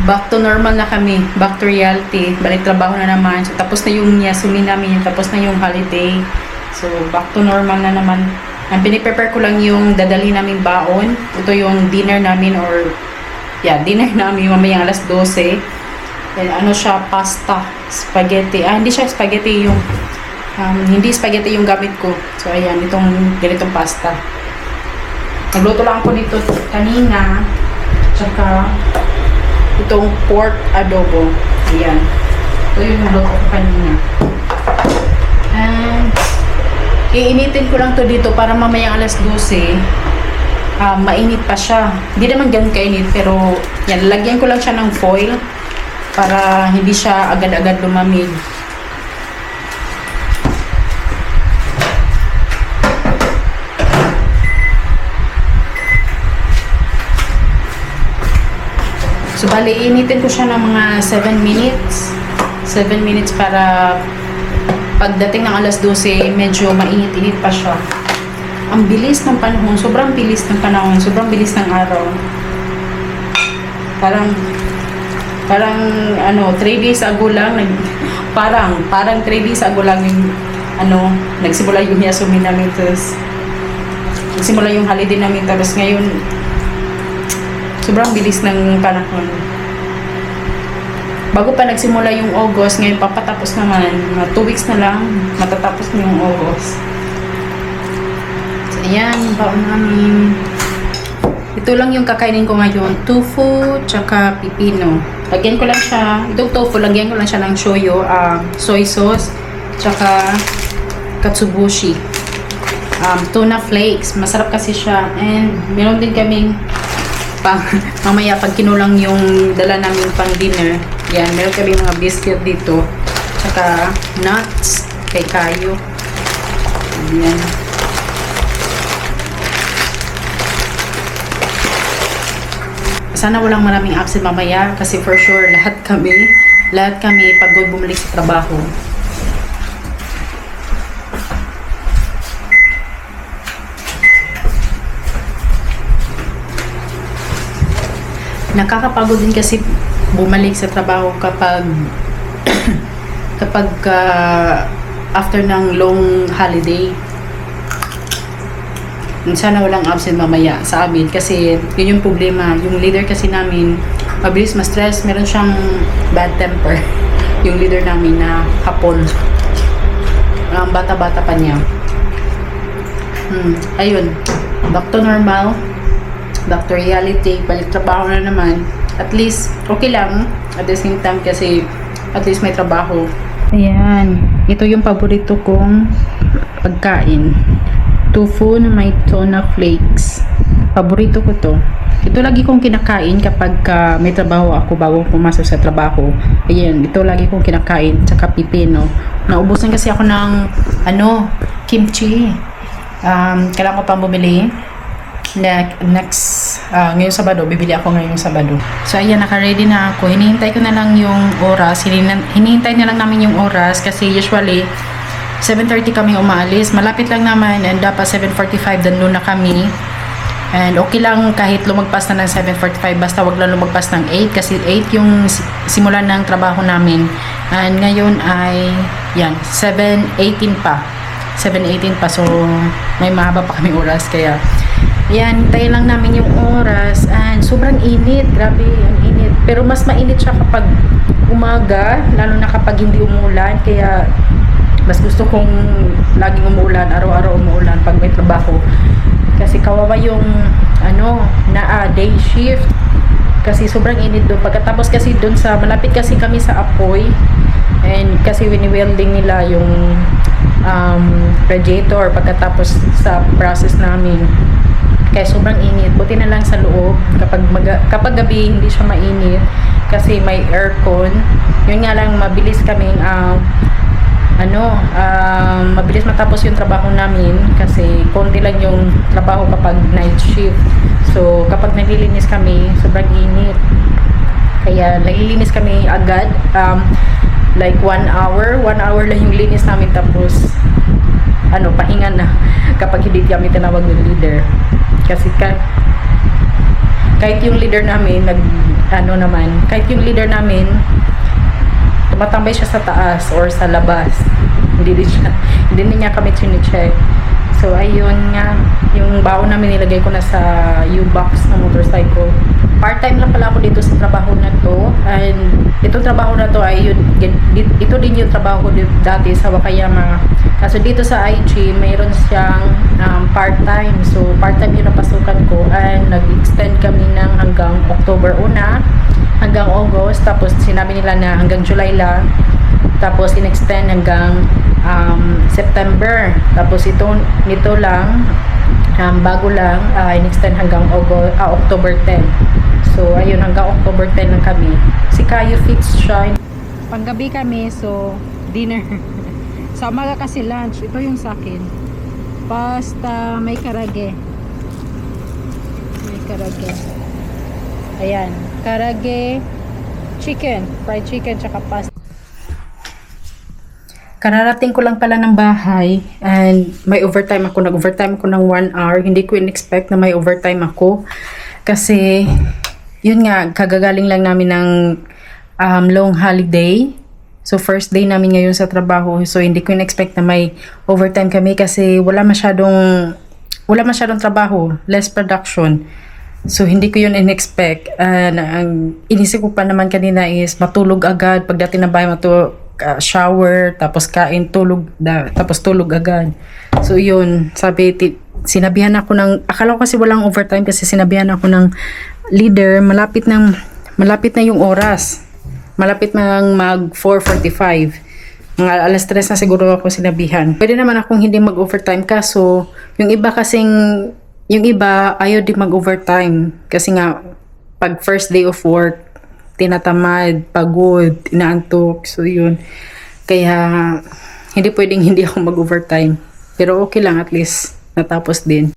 back to normal na kami, back to reality, balik trabaho na naman. So, tapos na yung yasumi namin, tapos na yung holiday. So, back to normal na naman. Ang piniprepare ko lang yung dadali namin baon. Ito yung dinner namin or, dinner namin mamayang alas 12. Then, ano siya, pasta, spaghetti. Hindi siya spaghetti yung, hindi spaghetti yung gamit ko. So, ayan, ganitong pasta. Nagluto lang ako nito kanina. Tsaka, itong pork adobo. Ayan. Ito yung nagluto ko kanina. And, iinitin ko lang to dito para mamayang alas 12. Mainit pa siya. Hindi naman ganun kainit, pero, yan, lagyan ko lang siya ng foil para hindi siya agad-agad lumamig. So, bali, initin ko siya ng mga 7 minutes. 7 minutes para pagdating ng alas 12, medyo mainit-init pa siya. Ang bilis ng panahon, sobrang bilis ng panahon, sobrang bilis ng araw. Parang 3 days ago lang, parang 3 days ago lang yung, nagsimula yung yasumi namin, tapos, nagsimula yung holiday namin, tapos ngayon, sobrang bilis ng panahon. Bago pa nagsimula yung August, ngayon papatapos naman, 2 weeks na lang, matatapos na yung August. So, ayan, baon namin. Ito lang yung kakainin ko ngayon, tofu, tsaka pipino. Lagyan ko lang siya, itong tofu, lagyan ko lang siya ng shoyu, soy sauce, tsaka katsubushi. Tuna flakes, masarap kasi siya. And meron din kaming mamaya pag kinulang yung dala namin pang dinner, yan, meron kami mga biscuit dito, tsaka nuts kay Kayo. Yan. Sana walang maraming absent mamaya kasi for sure lahat kami pagod bumalik sa trabaho. Nakakapagod din kasi bumalik sa trabaho kapag after ng long holiday. Sana walang absent mamaya sa amin kasi yun yung problema. Yung leader kasi namin mabilis ma-stress, meron siyang bad temper. Yung leader namin na hapon. Bata-bata pa niya. Ayun, back to normal, back to reality, balik trabaho na naman. At least, okay lang. At the same time kasi, at least may trabaho. Ayan. Ito yung paborito kong pagkain. Tofu na may tuna flakes. Paborito ko to. Ito lagi kong kinakain kapag may trabaho ako bago pumasok sa trabaho. Ayan. Ito lagi kong kinakain. Tsaka pipino. Naubusan kasi ako ng kimchi. Kailangan ko pang bumili. Ngayong Sabado, bibili ako ngayong Sabado. So, ayan, naka-ready na ako. Hinihintay ko na lang yung oras. Hinihintay na lang namin yung oras kasi usually 7:30 kami umaalis. Malapit lang naman and dapat 7:45 doon na kami. And okay lang kahit lumagpas na ng 7:45 basta wag lang lumagpas ng 8 kasi 8 yung simulan ng trabaho namin. And ngayon ay 7:18 pa. 7:18 pa. So, may mahaba pa kami oras kaya yan, hintayin lang namin yung oras and sobrang init, grabe, ang init. Pero mas mainit siya kapag umaga, lalo na kapag hindi umuulan, kaya mas gusto kong laging umuulan, araw-araw umuulan pag may trabaho. Kasi kawawa yung day shift. Kasi sobrang init doon. Pagkatapos kasi doon sa, malapit kasi kami sa apoy and kasi wini-welding nila yung radiator pagkatapos sa process namin. Kaya sobrang init. Buti na lang sa loob. Kapag gabi, hindi siya mainit. Kasi may aircon. Yun nga lang, mabilis kaming mabilis matapos yung trabaho namin. Kasi konti lang yung trabaho kapag night shift. So, kapag naglilinis kami, sobrang init. Kaya, naglilinis kami agad. Like 1 hour. 1 hour lang yung linis namin. Tapos, pahinga na kapag hindi kami tinawag ng leader. Kasi kahit yung leader namin kahit yung leader namin tumatambay siya sa taas or sa labas. Hindi din niya kami chine-check. So ayun nga, yung baon namin nilagay ko na sa U-box ng motorcycle. Part-time lang pala ako dito sa trabaho na to, and itong trabaho na to ay ito din yung trabaho dati sa Wakayama. Kaso dito sa IG mayroon siyang part-time. So part-time yung napasukan ko, and nag-extend kami ng hanggang October 1 hanggang August, tapos sinabi nila na hanggang July lang, tapos in-extend hanggang September, tapos nito lang bago lang in-extend hanggang October 10. So ayun, hanggang October 10 lang kami. Si Kayo fix siya panggabi kami, so dinner. Sa umaga kasi lunch. Ito yung sa akin, pasta, may karage, ayan, karage, chicken, fried chicken, tsaka pasta. Kararating ko lang pala ng bahay, and may overtime ako. Nag-overtime ako ng 1 hour. Hindi ko in-expect na may overtime ako. Kasi, yun nga, kagagaling lang namin ng long holiday. So, first day namin ngayon sa trabaho. So, hindi ko in-expect na may overtime kami kasi wala masyadong trabaho. Less production. So, hindi ko yun in-expect. Ang inisip ko pa naman kanina is matulog agad. Pagdating ng bahay, shower, tapos kain, tapos tulog agad. So yun, sinabihan ako akala ko kasi walang overtime kasi sinabihan ako ng leader, malapit na yung oras. Malapit na mag 4:45. Mga alas 3 na siguro ako sinabihan. Pwede naman akong hindi mag-overtime, kaso yung iba ayaw din mag-overtime kasi nga pag first day of work tinatamad, pagod, inaantok. So yun, kaya hindi pwedeng hindi ako mag-overtime, pero okay lang, at least natapos din.